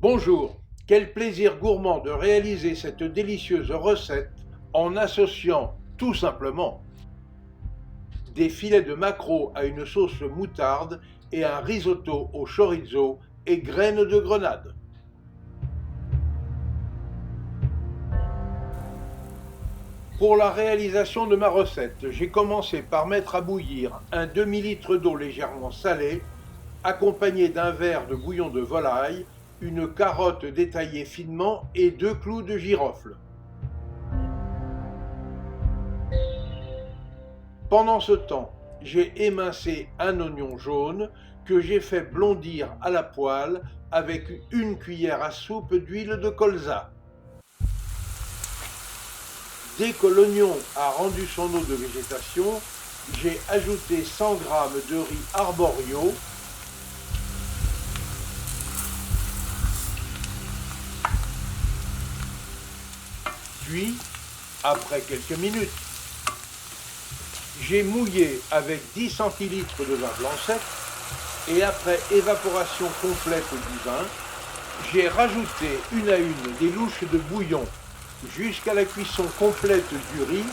Bonjour, quel plaisir gourmand de réaliser cette délicieuse recette en associant tout simplement des filets de maquereau à une sauce moutarde et un risotto au chorizo et graines de grenade. Pour la réalisation de ma recette, j'ai commencé par mettre à bouillir un demi-litre d'eau légèrement salée, accompagné d'un verre de bouillon de volaille, une carotte détaillée finement et 2 clous de girofle. Pendant ce temps, j'ai émincé un oignon jaune que j'ai fait blondir à la poêle avec une cuillère à soupe d'huile de colza. Dès que l'oignon a rendu son eau de végétation, j'ai ajouté 100 g de riz arborio, puis, après quelques minutes, j'ai mouillé avec 10 centilitres de vin blanc sec et après évaporation complète du vin, j'ai rajouté une à une des louches de bouillon jusqu'à la cuisson complète du riz.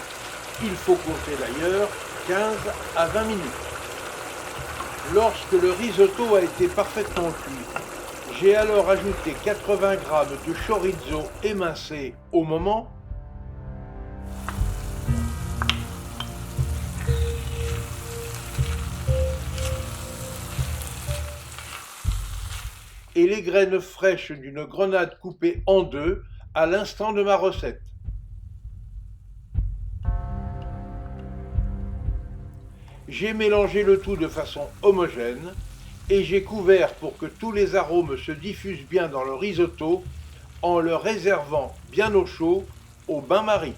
Il faut compter d'ailleurs 15 à 20 minutes. Lorsque le risotto a été parfaitement cuit, j'ai alors ajouté 80 g de chorizo émincé au moment et les graines fraîches d'une grenade coupée en deux à l'instant de ma recette. J'ai mélangé le tout de façon homogène et j'ai couvert pour que tous les arômes se diffusent bien dans le risotto en le réservant bien au chaud au bain-marie.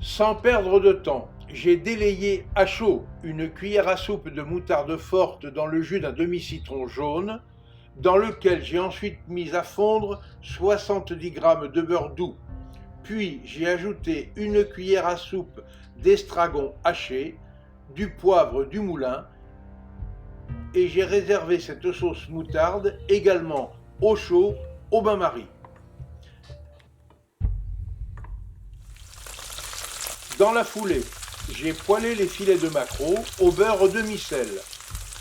Sans perdre de temps, j'ai délayé à chaud une cuillère à soupe de moutarde forte dans le jus d'un demi-citron jaune, dans lequel j'ai ensuite mis à fondre 70 g de beurre doux. Puis j'ai ajouté une cuillère à soupe d'estragon haché, du poivre du moulin, et j'ai réservé cette sauce moutarde également au chaud au bain-marie. Dans la foulée, j'ai poêlé les filets de maquereau au beurre demi-sel,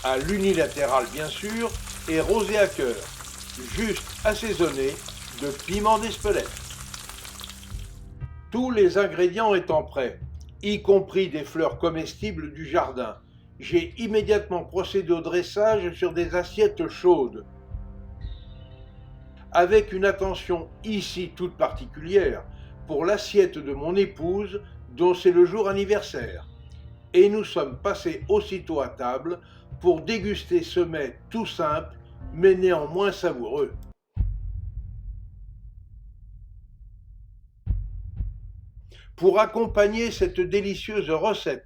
à l'unilatéral bien sûr, et rosé à cœur, juste assaisonné de piment d'Espelette. Tous les ingrédients étant prêts, y compris des fleurs comestibles du jardin, j'ai immédiatement procédé au dressage sur des assiettes chaudes. Avec une attention ici toute particulière pour l'assiette de mon épouse dont c'est le jour anniversaire. Et nous sommes passés aussitôt à table pour déguster ce mets tout simple mais néanmoins savoureux. Pour accompagner cette délicieuse recette,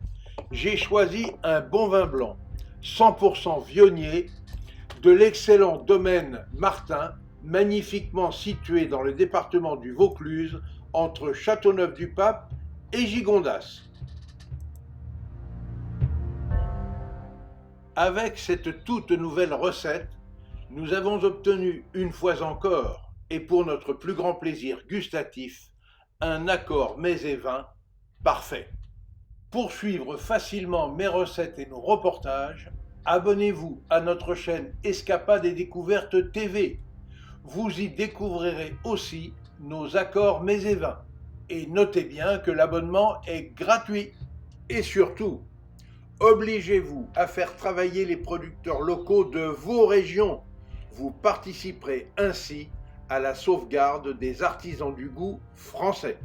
j'ai choisi un bon vin blanc, 100% Viognier, de l'excellent domaine Martin, magnifiquement situé dans le département du Vaucluse, entre Châteauneuf-du-Pape et Gigondas. Avec cette toute nouvelle recette, nous avons obtenu une fois encore, et pour notre plus grand plaisir gustatif, un accord mets et vins parfait. Pour suivre facilement mes recettes et nos reportages, abonnez-vous à notre chaîne Escapades et Découvertes TV. Vous y découvrirez aussi nos accords mets et vins. Et notez bien que l'abonnement est gratuit. Et surtout, obligez-vous à faire travailler les producteurs locaux de vos régions. Vous participerez ainsi à la sauvegarde des artisans du goût français.